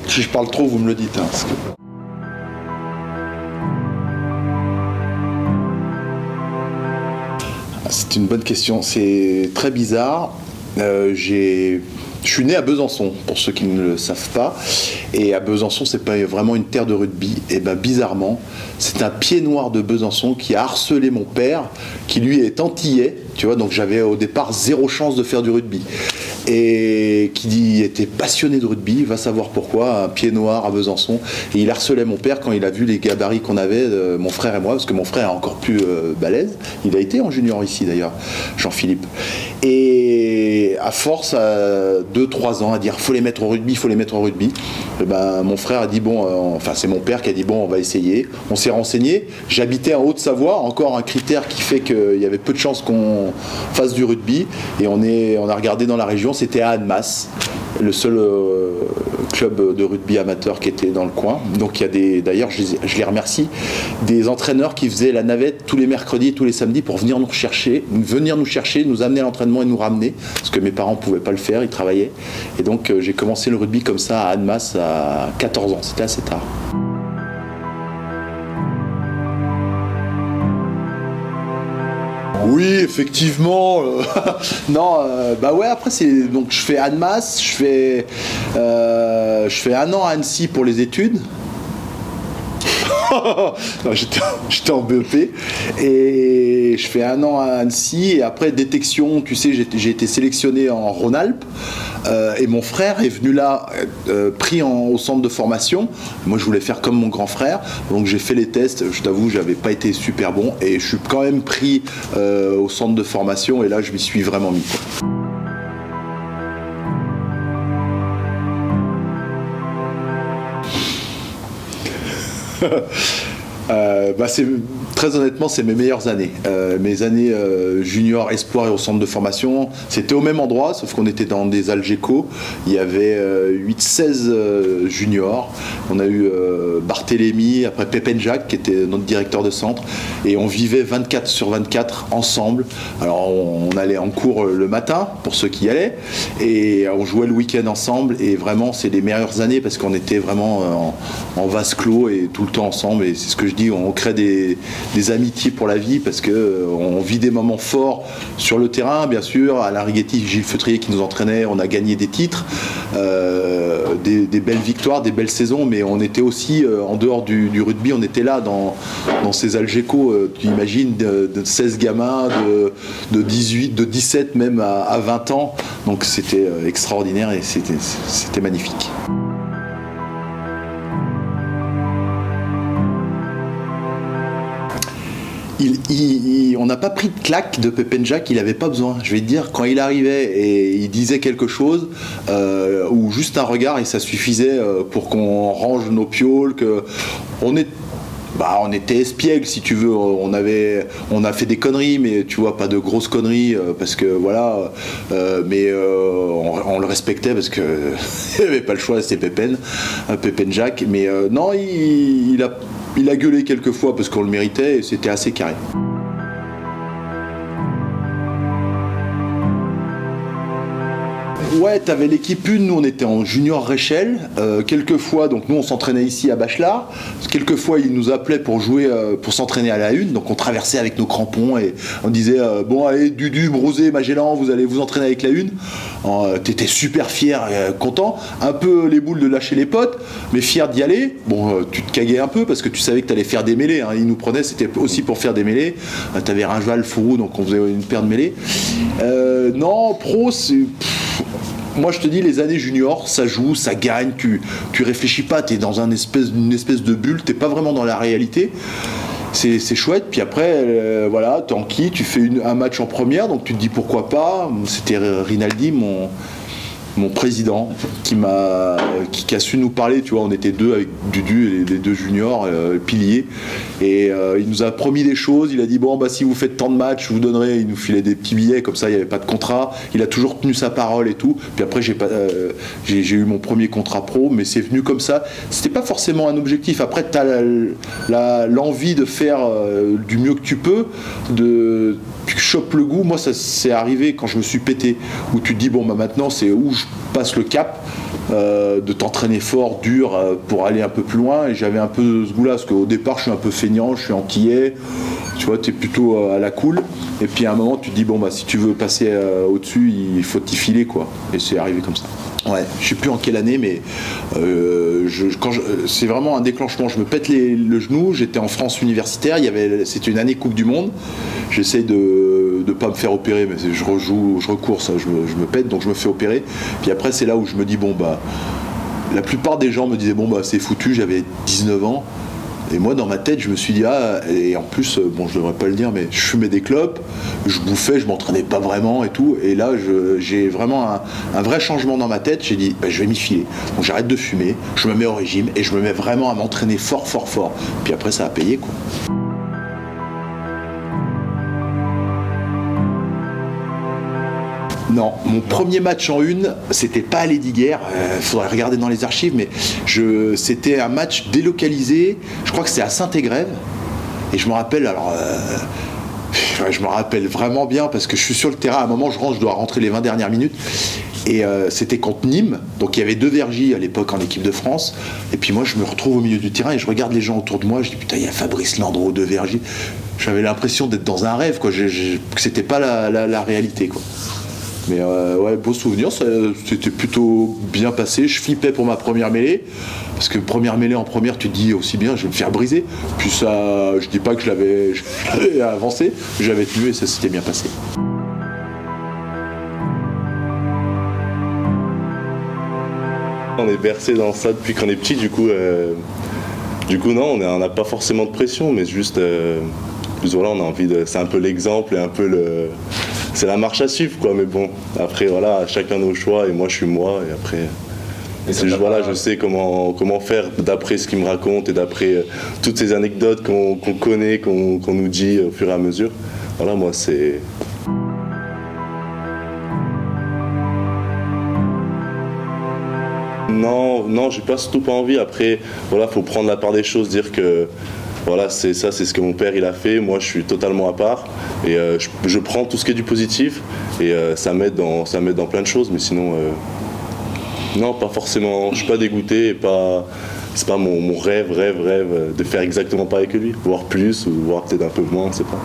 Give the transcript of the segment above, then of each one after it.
Si je parle trop, vous me le dites. Hein, c'est une bonne question. C'est très bizarre. Je suis né à Besançon, pour ceux qui ne le savent pas. Et à Besançon, c'est pas vraiment une terre de rugby. Et ben bizarrement, c'est un pied noir de Besançon qui a harcelé mon père, qui lui est antillais. Tu vois, donc j'avais au départ zéro chance de faire du rugby. Et qui était passionné de rugby, va savoir pourquoi, un pied noir à Besançon. Et il harcelait mon père quand il a vu les gabarits qu'on avait, mon frère et moi, parce que mon frère est encore plus balèze. Il a été en junior ici d'ailleurs, Jean-Philippe. Et à force, à 2-3 ans, à dire faut les mettre au rugby, faut les mettre au rugby. Et ben, mon frère a dit bon, enfin c'est mon père qui a dit bon, on va essayer. On s'est renseigné. J'habitais en Haute-Savoie, encore un critère qui fait qu'il y avait peu de chances qu'on fasse du rugby. Et on a regardé dans la région. C'était à Annemasse, le seul club de rugby amateur qui était dans le coin. Donc il y a des, d'ailleurs je les remercie, des entraîneurs qui faisaient la navette tous les mercredis et tous les samedis pour venir nous chercher, nous amener à l'entraînement et nous ramener, parce que mes parents ne pouvaient pas le faire, ils travaillaient. Et donc j'ai commencé le rugby comme ça à Annemasse à 14 ans, c'était assez tard. Oui, effectivement. Non, bah ouais. Après, donc je fais Annemasse, je fais 1 an à Annecy pour les études. J'étais en BEP et je fais 1 an à Annecy et après détection, tu sais, j'ai été sélectionné en Rhône-Alpes et mon frère est venu là pris au centre de formation. Moi je voulais faire comme mon grand frère, donc j'ai fait les tests, je t'avoue j'avais pas été super bon et je suis quand même pris au centre de formation et là je m'y suis vraiment mis, quoi. Très honnêtement, c'est mes meilleures années. Mes années junior, espoir et au centre de formation, c'était au même endroit, sauf qu'on était dans des Algeco. Il y avait 8-16 juniors. On a eu Barthélémy, après Pépin Jacques, qui était notre directeur de centre. Et on vivait 24/24 ensemble. Alors, on allait en cours le matin, pour ceux qui y allaient, et on jouait le week-end ensemble. Et vraiment, c'est les meilleures années parce qu'on était vraiment en vase clos et tout le temps ensemble. Et c'est ce que je dis, on crée des amitiés pour la vie parce qu'on vit des moments forts sur le terrain, bien sûr. Alain Righetti, Gilles Feutrier qui nous entraînait, on a gagné des titres, des belles victoires, des belles saisons, mais on était aussi, en dehors du rugby, on était là dans ces Algeco, tu imagines, de 16 gamins, de 18, de 17 même à 20 ans. Donc c'était extraordinaire et c'était magnifique. On n'a pas pris de claque de Pépin Jacques, il n'avait pas besoin. Je vais te dire, quand il arrivait et il disait quelque chose, ou juste un regard, et ça suffisait pour qu'on range nos pioles, on était espiègle si tu veux, on a fait des conneries, mais tu vois, pas de grosses conneries, parce que voilà, mais on le respectait parce que il n'y avait pas le choix, c'était Pépin Jacques, mais non, il a gueulé quelques fois parce qu'on le méritait et c'était assez carré. Ouais, t'avais l'équipe 1, nous on était en junior Réchelle, quelquefois, donc nous on s'entraînait ici à Bachelard, quelquefois ils nous appelaient pour jouer, pour s'entraîner à la 1, donc on traversait avec nos crampons et on disait bon allez Dudu, Brosé, Magellan, vous allez vous entraîner avec la 1, t'étais super fier, content, un peu les boules de lâcher les potes, mais fier d'y aller, bon tu te caguais un peu parce que tu savais que t'allais faire des mêlées, hein. Ils nous prenaient, c'était aussi pour faire des mêlées, t'avais Ringeval, Fourou, donc on faisait une paire de mêlées. Non, pro c'est... Moi je te dis, les années juniors, ça joue, ça gagne, tu réfléchis pas, t'es dans une espèce de bulle, t'es pas vraiment dans la réalité. C'est chouette, puis après, voilà, Tanky, tu fais un match en première, donc tu te dis pourquoi pas. C'était Rinaldi, mon président, qui a su nous parler, tu vois, on était deux avec Dudu et les deux juniors, piliers, et il nous a promis des choses, il a dit bon bah si vous faites tant de matchs, je vous donnerai, il nous filait des petits billets, comme ça il n'y avait pas de contrat, il a toujours tenu sa parole et tout, puis après j'ai eu mon premier contrat pro, mais c'est venu comme ça, c'était pas forcément un objectif, après tu as l'envie de faire du mieux que tu peux, tu chopes le goût, moi ça s'est arrivé quand je me suis pété, où tu te dis bon bah maintenant c'est où je passe le cap, de t'entraîner fort, dur, pour aller un peu plus loin. Et j'avais un peu ce goût-là, parce qu'au départ, je suis un peu feignant, je suis antillais. Tu vois, tu es plutôt à la cool. Et puis à un moment, tu te dis, bon, bah, si tu veux passer au-dessus, il faut t'y filer, quoi. Et c'est arrivé comme ça. Ouais, je sais plus en quelle année, mais c'est vraiment un déclenchement. Je me pète le genou, j'étais en France universitaire, c'était une année Coupe du Monde. J'essaye de ne pas me faire opérer, mais je recours, ça, je me pète, donc je me fais opérer. Puis après, c'est là où je me dis, bon, bah, la plupart des gens me disaient, bon, bah, c'est foutu, j'avais 19 ans. Et moi, dans ma tête, je me suis dit, ah, et en plus, bon, je devrais pas le dire, mais je fumais des clopes, je bouffais, je m'entraînais pas vraiment et tout. Et là, j'ai vraiment un vrai changement dans ma tête. J'ai dit, bah, je vais m'y filer. Donc j'arrête de fumer, je me mets au régime et je me mets vraiment à m'entraîner fort, fort, fort. Puis après, ça a payé, quoi. Non, mon premier match en une, c'était pas à l'Hédiguerre, faudrait regarder dans les archives, mais c'était un match délocalisé, je crois que c'est à Saint-Égrève, et je me rappelle, alors, je me rappelle vraiment bien, parce que je suis sur le terrain, à un moment je rentre, je dois rentrer les 20 dernières minutes, et c'était contre Nîmes, donc il y avait 2 Vergy à l'époque en équipe de France, et puis moi je me retrouve au milieu du terrain, et je regarde les gens autour de moi, je dis putain, il y a Fabrice Landreau, 2 Vergy, j'avais l'impression d'être dans un rêve, quoi, que c'était pas la réalité, quoi. Mais ouais, beau souvenir, c'était plutôt bien passé. Je flippais pour ma première mêlée, parce que première mêlée en première, tu te dis aussi bien, je vais me faire briser. Puis ça, je dis pas que je l'avais avancé, j'avais tenu et ça s'était bien passé. On est bercé dans ça depuis qu'on est petit, du coup non, on n'a pas forcément de pression, mais juste, voilà, on a envie de, c'est un peu l'exemple et un peu c'est la marche à suivre, quoi. Mais bon, après voilà, chacun nos choix et moi je suis moi et après. Voilà, je sais comment faire d'après ce qu'il me raconte et d'après toutes ces anecdotes qu'on connaît, qu'on nous dit au fur et à mesure. Voilà, moi c'est. Non, j'ai pas surtout pas envie. Après, voilà, faut prendre la part des choses, dire que voilà, c'est ce que mon père il a fait. Moi, je suis totalement à part et je prends tout ce qui est du positif et ça m'aide dans plein de choses. Mais sinon, non, pas forcément. Je suis pas dégoûté et c'est pas mon rêve de faire exactement pareil que lui, voire plus ou voire peut-être un peu moins, on sait pas.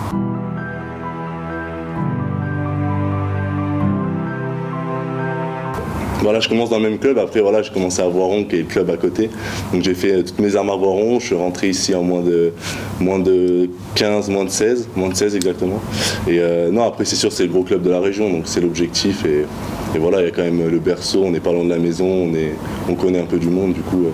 Voilà, je commence dans le même club, après voilà, j'ai commencé à Voiron qui est le club à côté. Donc j'ai fait toutes mes armes à Voiron, je suis rentré ici en moins de 15, moins de 16 exactement. Et non, après c'est sûr c'est le gros club de la région, donc c'est l'objectif et voilà, il y a quand même le berceau, on n'est pas loin de la maison, on connaît un peu du monde du coup.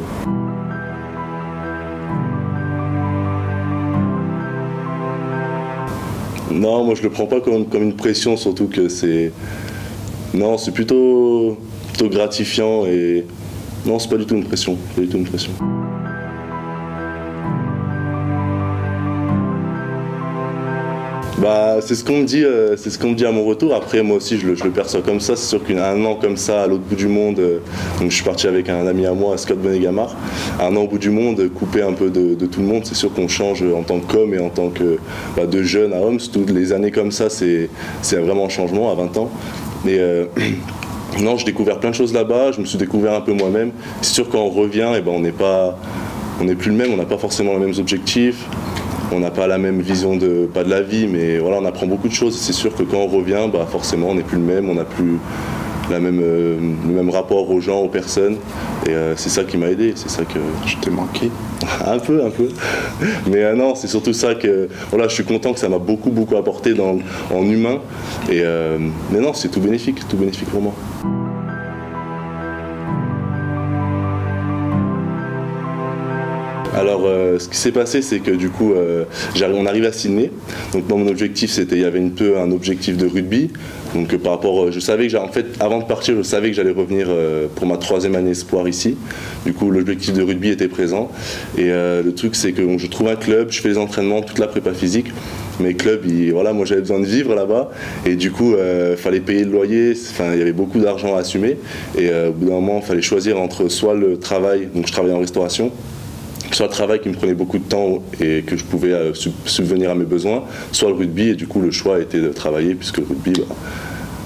Non, moi je le prends pas comme une pression, surtout que c'est. Non, c'est plutôt gratifiant et. Non, c'est pas du tout une pression. Pas du tout une pression. Bah, c'est ce qu'on me dit à mon retour. Après, moi aussi, je le perçois comme ça. C'est sûr qu'un an comme ça, à l'autre bout du monde, donc je suis parti avec un ami à moi, Scott Benegamar, un an au bout du monde, coupé un peu de tout le monde. C'est sûr qu'on change en tant qu'homme et en tant que de jeune à homme. Toutes les années comme ça, c'est vraiment un changement à 20 ans. Et non, j'ai découvert plein de choses là-bas. Je me suis découvert un peu moi-même. C'est sûr quand on revient, et ben on n'est plus le même. On n'a pas forcément les mêmes objectifs. On n'a pas la même vision pas de la vie, mais voilà, on apprend beaucoup de choses. C'est sûr que quand on revient, bah forcément, on n'est plus le même, on n'a plus le même rapport aux gens, aux personnes. Et c'est ça qui m'a aidé, c'est ça que je t'ai manqué. un peu. Mais non, c'est surtout ça que voilà, je suis content que ça m'a beaucoup apporté en humain. Et mais non, c'est tout bénéfique pour moi. Alors, ce qui s'est passé, c'est que du coup, on arrive à Sydney. Donc, moi, mon objectif, il y avait un objectif de rugby. Donc, par rapport, je savais que, en fait, avant de partir, je savais que j'allais revenir pour ma 3e année espoir ici. Du coup, l'objectif de rugby était présent. Et le truc, c'est que je trouve un club, je fais les entraînements, toute la prépa physique. Mais club, voilà, moi, j'avais besoin de vivre là-bas. Et du coup, fallait payer le loyer. Enfin, il y avait beaucoup d'argent à assumer. Et au bout d'un moment, il fallait choisir entre soit le travail, donc je travaillais en restauration, soit le travail qui me prenait beaucoup de temps et que je pouvais subvenir à mes besoins, soit le rugby, et du coup le choix était de travailler puisque le rugby,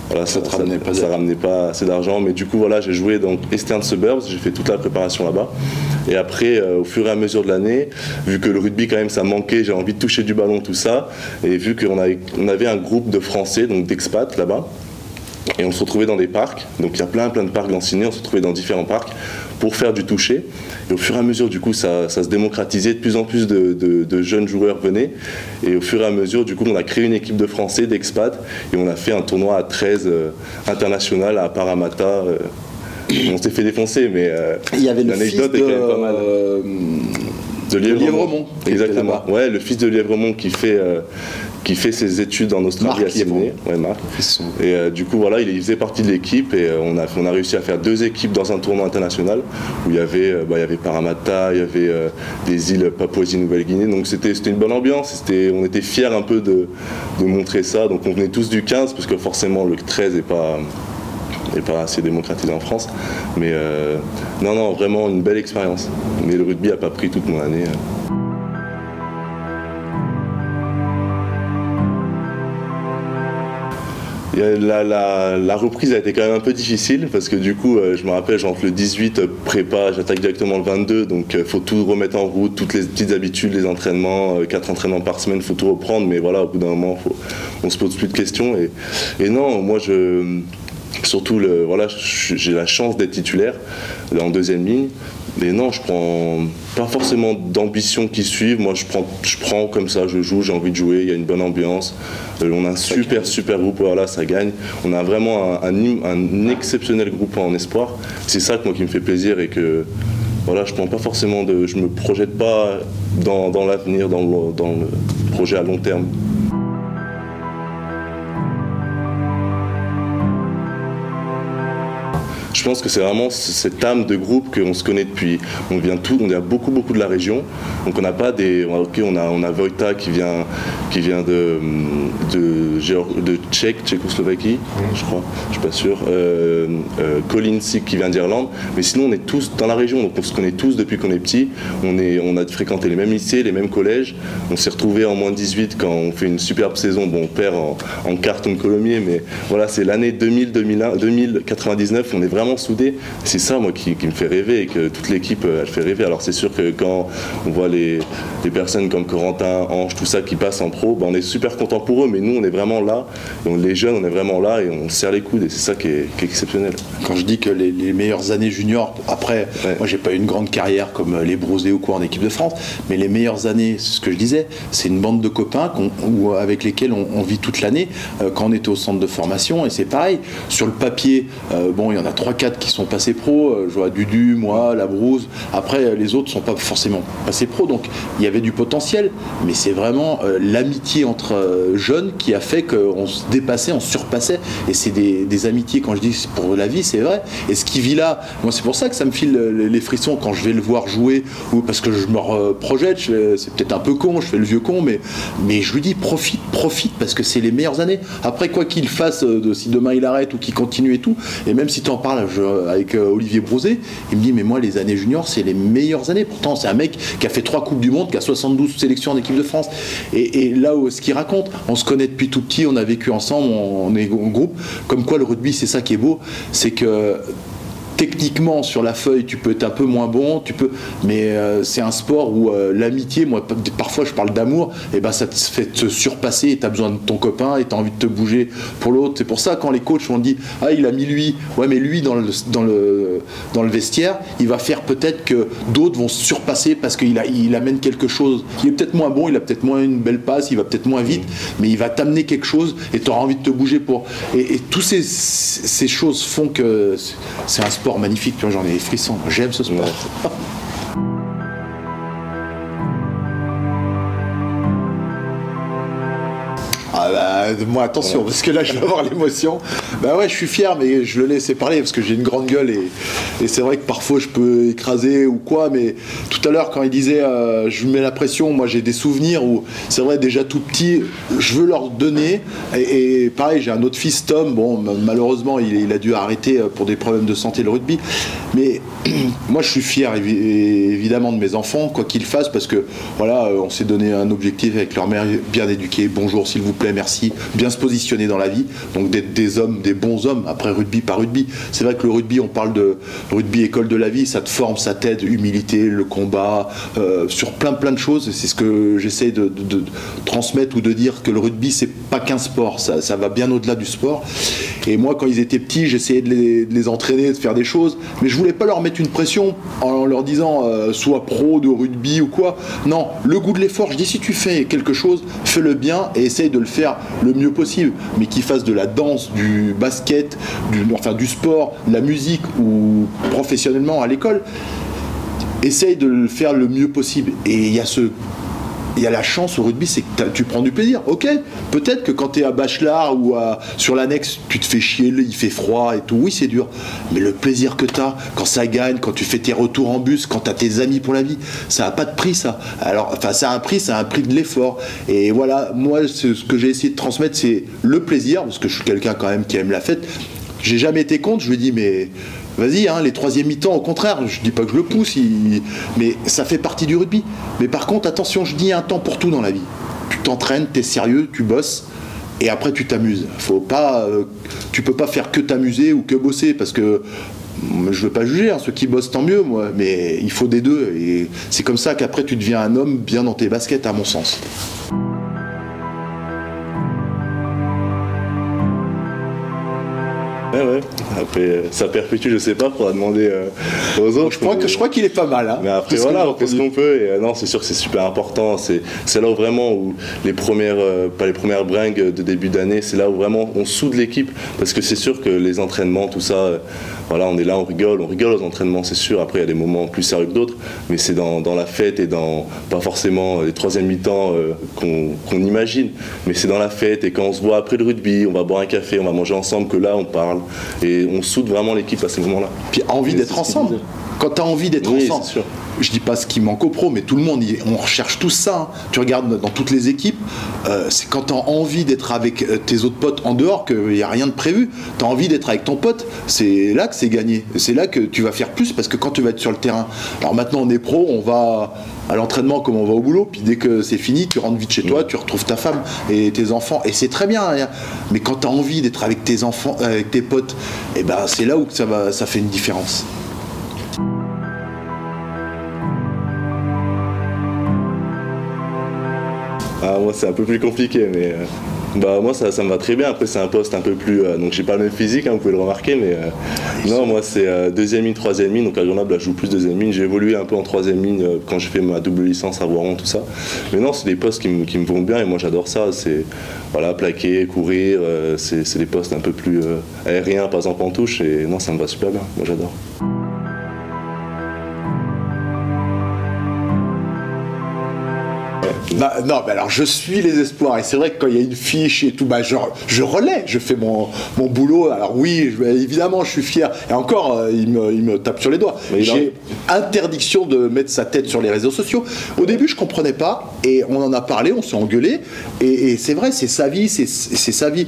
Voilà, ça ramenait pas assez d'argent, mais du coup voilà, j'ai joué dans Eastern Suburbs, j'ai fait toute la préparation là-bas. Et après, au fur et à mesure de l'année, vu que le rugby quand même ça manquait, j'ai envie de toucher du ballon, tout ça, et vu qu'on avait un groupe de Français, donc d'expats là-bas, et on se retrouvait dans des parcs, donc il y a plein de parcs dans Sydney, on se retrouvait dans différents parcs pour faire du toucher. Et au fur et à mesure, du coup, ça se démocratisait, de plus en plus de jeunes joueurs venaient. Et au fur et à mesure, du coup, on a créé une équipe de Français, d'expats, et on a fait un tournoi à 13 international à Parramatta. On s'est fait défoncer, mais l'anecdote est quand même pas mal. De Lièvremont. Exactement. Ouais, le fils de Lièvremont qui fait ses études en Australie à Sydney. Ouais, Marc. Et du coup, voilà, il faisait partie de l'équipe et on a réussi à faire 2 équipes dans un tournoi international où il y avait Parramatta, il y avait des îles Papouasie-Nouvelle-Guinée. Donc c'était une bonne ambiance. On était fiers un peu de montrer ça. Donc on venait tous du 15 parce que forcément le 13 n'est pas assez démocratisé en France. Mais non, vraiment une belle expérience. Mais le rugby n'a pas pris toute mon année. La reprise a été quand même un peu difficile parce que du coup, je me rappelle, j'entre le 18 prépa, j'attaque directement le 22, donc il faut tout remettre en route, toutes les petites habitudes, les entraînements, 4 entraînements par semaine, il faut tout reprendre, mais voilà, au bout d'un moment, on se pose plus de questions. Et non, moi, surtout, j'ai la chance d'être titulaire en 2e ligne. Mais non, je prends pas forcément d'ambition qui suivent. Moi, je prends comme ça, je joue, j'ai envie de jouer, il y a une bonne ambiance. On a un super groupe, voilà, ça gagne. On a vraiment un exceptionnel groupe en espoir. C'est ça moi qui me fait plaisir et que voilà, je me projette pas dans l'avenir, dans le projet à long terme. Je pense que c'est vraiment cette âme de groupe qu'on se connaît depuis. On vient on a beaucoup de la région. Donc on n'a pas on a Vojta qui vient de Tchécoslovaquie, je crois, je suis pas sûr. Colin Sick qui vient d'Irlande. Mais sinon on est tous dans la région, donc on se connaît tous depuis qu'on est petit. On a fréquenté les mêmes lycées, les mêmes collèges. On s'est retrouvés en moins de 18 quand on fait une superbe saison. Bon, on perd en carton Colomiers, mais voilà, c'est l'année 2099. On est vraiment soudés. C'est ça moi qui me fait rêver et que toute l'équipe elle fait rêver. Alors c'est sûr que quand on voit les personnes comme Corentin, Ange, tout ça qui passent en pro, on est super content pour eux, mais nous on est vraiment là, les jeunes on est vraiment là et on serre les coudes et c'est ça qui est exceptionnel. Quand je dis que les meilleures années juniors, après moi j'ai pas eu une grande carrière comme les Brosés ou quoi en équipe de France, mais les meilleures années, c'est ce que je disais, c'est une bande de copains avec lesquels on vit toute l'année quand on était au centre de formation. Et c'est pareil, sur le papier, il y en a 3-4 qui sont passés pro, je vois Dudu, moi, la Brousse. Après, les autres ne sont pas forcément passés pro, donc il y avait du potentiel, mais c'est vraiment l'amitié entre jeunes qui a fait qu'on se dépassait, on se surpassait, et c'est des amitiés, quand je dis pour la vie, c'est vrai. Et ce qui vit là, moi c'est pour ça que ça me file les frissons quand je vais le voir jouer, ou parce que je me projette, c'est peut-être un peu con, je fais le vieux con, mais je lui dis profite, parce que c'est les meilleures années. Après, quoi qu'il fasse, si demain il arrête ou qu'il continue et tout, et même si tu en parles avec Olivier Brosé, il me dit mais moi les années juniors c'est les meilleures années. Pourtant c'est un mec qui a fait 3 Coupes du Monde, qui a 72 sélections en équipe de France, et là où ce qu'il raconte, on se connaît depuis tout petit, on a vécu ensemble, on est en groupe, comme quoi le rugby c'est ça qui est beau, c'est que techniquement sur la feuille tu peux être un peu moins bon, mais c'est un sport où l'amitié, moi parfois je parle d'amour, et ça te fait te surpasser et tu as besoin de ton copain et tu as envie de te bouger pour l'autre. C'est pour ça quand les coachs ont dit il a mis lui, ouais mais lui dans le vestiaire il va faire peut-être que d'autres vont se surpasser parce qu'il amène quelque chose, il est peut-être moins bon, il a peut-être moins une belle passe, il va peut-être moins vite, mais il va t'amener quelque chose et tu auras envie de te bouger pour, et tous ces choses font que c'est un sport magnifique. J'en ai des frissons, j'aime ce sport. Ouais. Moi attention, parce que là je vais avoir l'émotion. Ouais, je suis fier, mais je le laisse parler parce que j'ai une grande gueule et c'est vrai que parfois je peux écraser ou quoi, mais tout à l'heure quand il disait je mets la pression, moi j'ai des souvenirs où c'est vrai déjà tout petit, je veux leur donner, et pareil j'ai un autre fils Tom, malheureusement il a dû arrêter pour des problèmes de santé le rugby, mais moi je suis fier évidemment de mes enfants quoi qu'ils fassent, parce que voilà, on s'est donné un objectif avec leur mère, bien éduquer, bonjour s'il vous plaît, merci, bien se positionner dans la vie, donc d'être des hommes, des des bons hommes, après rugby par rugby. C'est vrai que le rugby, on parle de rugby école de la vie, ça te forme, ça t'aide, humilité, le combat, sur plein de choses. C'est ce que j'essaie de transmettre ou de dire, que le rugby, c'est pas qu'un sport, ça va bien au-delà du sport. Et moi, quand ils étaient petits, j'essayais de les entraîner, de faire des choses, mais je voulais pas leur mettre une pression en leur disant sois pro de rugby ou quoi. Non, le goût de l'effort, je dis si tu fais quelque chose, fais-le bien et essaye de le faire le mieux possible, mais qu'ils fassent de la danse, du basket, du sport, de la musique ou professionnellement à l'école, essaye de le faire le mieux possible. Et il y a la chance au rugby, c'est que tu prends du plaisir. Ok, peut-être que quand tu es à Bachelard ou sur l'annexe, tu te fais chier, il fait froid et tout. Oui, c'est dur. Mais le plaisir que tu as, quand ça gagne, quand tu fais tes retours en bus, quand tu as tes amis pour la vie, ça n'a pas de prix, ça. Alors, enfin, ça a un prix de l'effort. Et voilà, moi, ce que j'ai essayé de transmettre, c'est le plaisir, parce que je suis quelqu'un quand même qui aime la fête. J'ai jamais été contre, je lui ai dit, mais vas-y, hein, les troisième mi-temps, au contraire, je dis pas que je le pousse, mais ça fait partie du rugby. Mais par contre, attention, je dis, il y a un temps pour tout dans la vie. Tu t'entraînes, t'es sérieux, tu bosses, et après tu t'amuses. Tu peux pas faire que t'amuser ou que bosser, parce que je veux pas juger, hein, ceux qui bossent tant mieux, moi, mais il faut des deux, et c'est comme ça qu'après tu deviens un homme bien dans tes baskets, à mon sens. Ouais. Après, ça perpétue, je sais pas, faudra demander aux autres. Je crois qu'il est pas mal. Hein, mais après, voilà, on fait ce qu'on peut. Et non, c'est sûr que c'est super important. C'est là où vraiment, où pas les premières bringues de début d'année, c'est là où vraiment on soude l'équipe. Parce que c'est sûr que les entraînements, tout ça, voilà, on est là, on rigole aux entraînements, c'est sûr. Après, il y a des moments plus sérieux que d'autres. Mais c'est dans la fête et pas forcément les troisième mi-temps qu'on imagine. Mais c'est dans la fête. Et quand on se voit après le rugby, on va boire un café, on va manger ensemble, que là, on parle. Et on soude vraiment l'équipe à ces moments-là. Puis envie d'être ensemble. Quand tu as envie d'être ensemble, je dis pas ce qui manque aux pros, mais tout le monde, on recherche tout ça. Hein. Tu regardes dans toutes les équipes, c'est quand tu as envie d'être avec tes autres potes en dehors qu'il n'y a rien de prévu. Tu as envie d'être avec ton pote, c'est là que c'est gagné. C'est là que tu vas faire plus, parce que quand tu vas être sur le terrain. Alors maintenant, on est pro, on va à l'entraînement comme on va au boulot, puis dès que c'est fini, tu rentres vite chez toi, tu retrouves ta femme et tes enfants, et c'est très bien. Hein. Mais quand tu as envie d'être avec tes enfants, avec tes potes, et ben c'est là où ça fait une différence. Ah, moi c'est un peu plus compliqué, mais moi ça me va très bien. Après c'est un poste un peu plus, donc j'ai pas le même physique, hein, vous pouvez le remarquer, mais non, moi c'est deuxième ligne, troisième ligne. Donc à Grenoble là, je joue plus deuxième ligne. J'ai évolué un peu en troisième ligne quand j'ai fait ma double licence à Voiron, tout ça. Mais non, c'est des postes qui me vont bien et moi j'adore ça. C'est voilà, plaquer, courir, c'est des postes un peu plus aériens, pas en touche, et non, ça me va super bien. Moi j'adore. Non, mais alors je suis les espoirs, et c'est vrai que quand il y a une fiche et tout, je relais, je fais mon boulot. Alors oui, évidemment, je suis fier, et encore, il me tape sur les doigts. J'ai interdiction de mettre sa tête sur les réseaux sociaux. Au début, je comprenais pas, et on en a parlé, on s'est engueulé, et c'est vrai, c'est sa vie, c'est sa vie.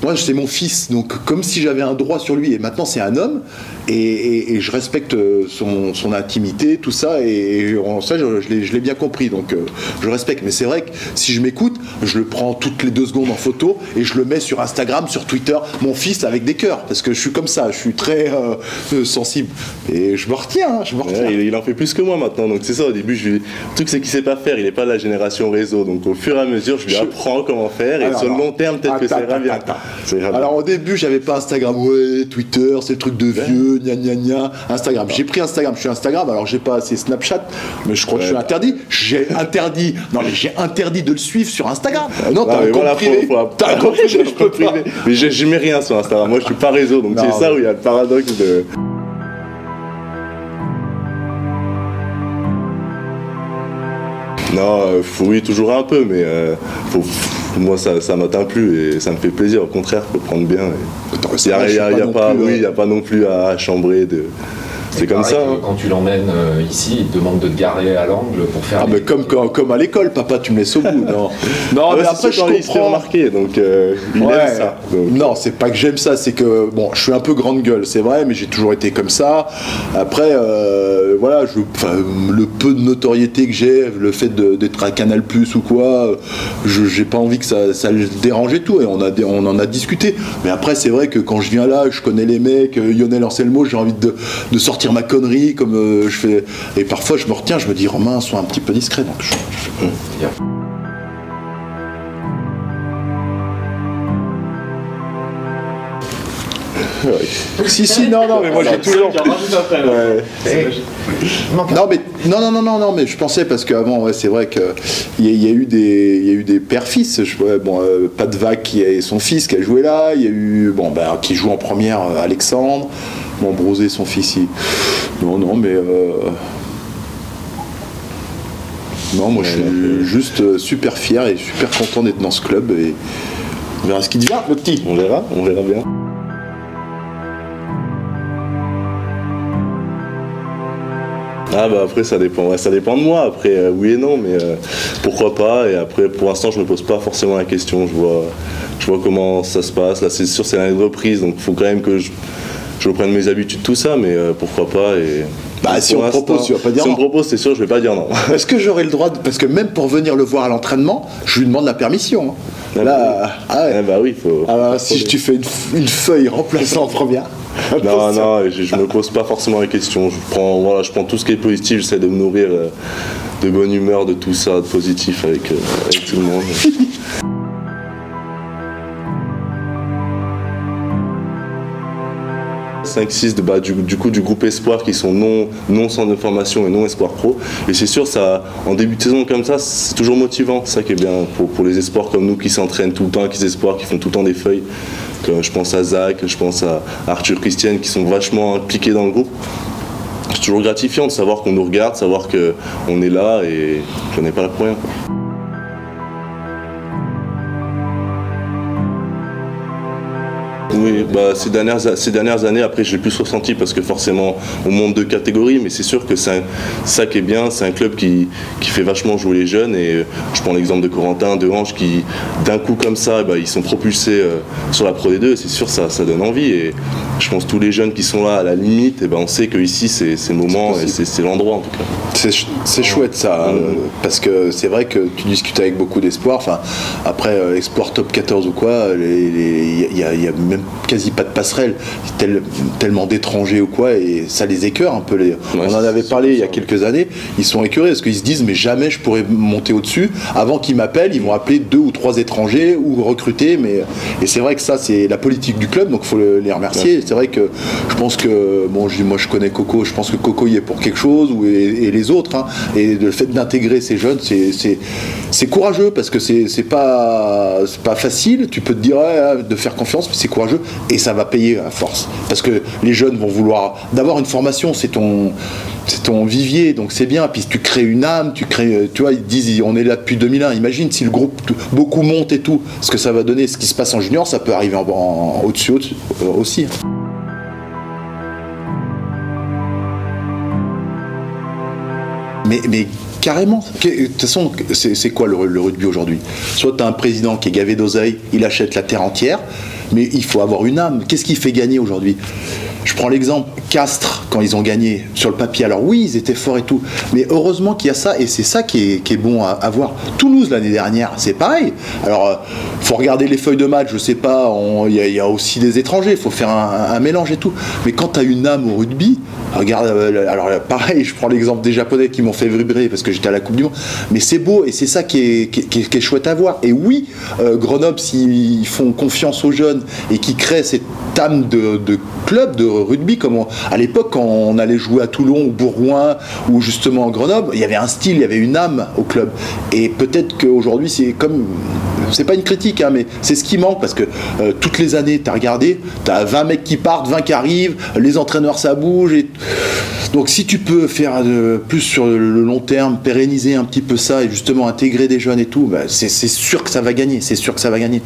Moi, c'est mon fils, donc comme si j'avais un droit sur lui, et maintenant c'est un homme, et je respecte son intimité, tout ça, et ça, je l'ai bien compris, donc je respecte. Mais c'est vrai que si je m'écoute, je le prends toutes les 2 secondes en photo, et je le mets sur Instagram, sur Twitter, mon fils avec des cœurs, parce que je suis comme ça, je suis très sensible, et je me retiens, Ouais, il en fait plus que moi maintenant, donc c'est ça, au début, le truc c'est qu'il sait pas faire, il n'est pas de la génération réseau, donc au fur et à mesure, je lui apprends comment faire, et sur le long terme, peut-être que ça ira bien. Alors au début, j'avais pas Instagram, ouais, Twitter, c'est le truc de vieux, gna. Instagram. J'ai pris Instagram, je suis Instagram, alors j'ai pas assez Snapchat, mais je crois que je suis interdit. J'ai interdit de le suivre sur Instagram. Non, t'as un compte privé. T'as un compte privé, je peux pas. Mais je mets rien sur Instagram, moi je suis pas réseau, donc c'est ça où il y a le paradoxe de... Non, oui, toujours un peu, mais moi ça m'atteint plus et ça me fait plaisir, au contraire, faut le prendre bien. Il n'y a pas non plus à chambrer C'est comme ça. Hein. Quand tu l'emmènes ici, il te demande de te garer à l'angle pour faire. Ah, mais comme à l'école, papa, tu me laisses au bout. Non, non, mais après, je comprends. Remarqué, donc il aime ça. Donc. Non, c'est pas que j'aime ça, c'est que bon, je suis un peu grande gueule, c'est vrai, mais j'ai toujours été comme ça. Après, voilà, le peu de notoriété que j'ai, le fait d'être à Canal+ ou quoi, j'ai pas envie que ça le dérange et tout, et on en a discuté. Mais après, c'est vrai que quand je viens là, je connais les mecs, Lionel Anselmo, j'ai envie de sortir ma connerie comme je fais. Et parfois, je me retiens, je me dis, Romain, sois un petit peu discret. Donc Ouais. Si, non, mais moi j'ai toujours. Non, mais je pensais parce qu'avant, ouais, c'est vrai qu'il y a eu des pères-fils. Pat Vac qui a son fils qui a joué là. Il y a eu qui joue en première, Alexandre. Brosé, son fils. Non, mais. Non, moi je suis juste super fier et super content d'être dans ce club et on verra ce qui devient, le petit. On verra bien. Ah bah après ça dépend de moi, après oui et non, mais pourquoi pas, et après pour l'instant je me pose pas forcément la question, je vois comment ça se passe, là c'est sûr c'est l'année de reprise, donc il faut quand même que je reprenne mes habitudes, tout ça, mais pourquoi pas, et... si on me propose, tu vas pas dire non. Si on me propose, c'est sûr, je vais pas dire non. Est-ce que j'aurai le droit parce que même pour venir le voir à l'entraînement, je lui demande la permission. Hein. Là, oui, faut. Si tu fais une feuille remplaçant en première. Non, je me pose pas forcément la question. Je prends tout ce qui est positif, j'essaie de me nourrir de bonne humeur, de tout ça, de positif avec tout le monde. 5-6 du groupe Espoir qui sont non centre de formation et non Espoir Pro, et c'est sûr ça en début de saison comme ça c'est toujours motivant, c'est ça qui est bien pour les espoirs comme nous qui s'entraînent tout le temps, qui s'espoirent, qui font tout le temps des feuilles, je pense à Zach, je pense à Arthur, Christiane qui sont vachement impliqués dans le groupe. C'est toujours gratifiant de savoir qu'on nous regarde, savoir qu'on est là et qu'on n'est pas là pour rien. Oui, ces dernières années, après je l'ai plus ressenti parce que forcément on monte de catégorie, mais c'est sûr que c'est ça qui est bien, c'est un club qui fait vachement jouer les jeunes, et je prends l'exemple de Corentin, de Ange qui d'un coup comme ça, ils sont propulsés sur la Pro D2, et c'est sûr ça donne envie, et je pense que tous les jeunes qui sont là à la limite, on sait que ici c'est le moment et c'est l'endroit en tout cas. C'est chouette ça, parce que c'est vrai que tu discutes avec beaucoup d'espoir, après Espoir Top 14 ou quoi, il y a même quasi pas de passerelle, tellement d'étrangers ou quoi, et ça les écœure un peu. On en avait parlé il y a quelques années, ils sont écœurés parce qu'ils se disent mais jamais je pourrais monter au-dessus, avant qu'ils m'appellent ils vont appeler 2 ou 3 étrangers ou recruter, et c'est vrai que ça c'est la politique du club, donc il faut les remercier. C'est vrai que je pense que moi je connais Coco, je pense que Coco y est pour quelque chose, et les autres, et le fait d'intégrer ces jeunes c'est courageux, parce que c'est pas facile, tu peux te dire de faire confiance, mais c'est courageux et ça va payer à force, parce que les jeunes vont vouloir d'avoir une formation, c'est ton vivier, donc c'est bien, puis tu crées une âme, tu vois, ils disent on est là depuis 2001, imagine si le groupe beaucoup monte et tout, ce que ça va donner, ce qui se passe en junior, ça peut arriver au-dessus aussi. Mais carrément. De toute façon, c'est quoi le rugby aujourd'hui? Soit tu as un président qui est gavé d'oseille, il achète la terre entière, mais il faut avoir une âme. Qu'est-ce qui fait gagner aujourd'hui? Je prends l'exemple, Castres, quand ils ont gagné sur le papier, alors oui, ils étaient forts et tout, mais heureusement qu'il y a ça, et c'est ça qui est bon à voir. Toulouse, l'année dernière, c'est pareil. Alors, faut regarder les feuilles de match, je sais pas, il y a aussi des étrangers, il faut faire un mélange et tout. Mais quand tu as une âme au rugby, regarde, alors pareil, je prends l'exemple des Japonais qui m'ont fait vibrer parce que j'étais à la Coupe du Monde, mais c'est beau, et c'est ça qui est chouette à voir. Et oui, Grenoble, s'ils font confiance aux jeunes et qui créent cette âme de club, de rugby, comme à l'époque quand on allait jouer à Toulon ou Bourgoin ou justement à Grenoble, il y avait un style, il y avait une âme au club, et peut-être qu'aujourd'hui c'est pas une critique, mais c'est ce qui manque, parce que toutes les années t'as regardé, t'as 20 mecs qui partent, 20 qui arrivent, les entraîneurs ça bouge, donc si tu peux faire plus sur le long terme, pérenniser un petit peu ça et justement intégrer des jeunes et tout, c'est sûr que ça va gagner, c'est sûr que ça va gagner.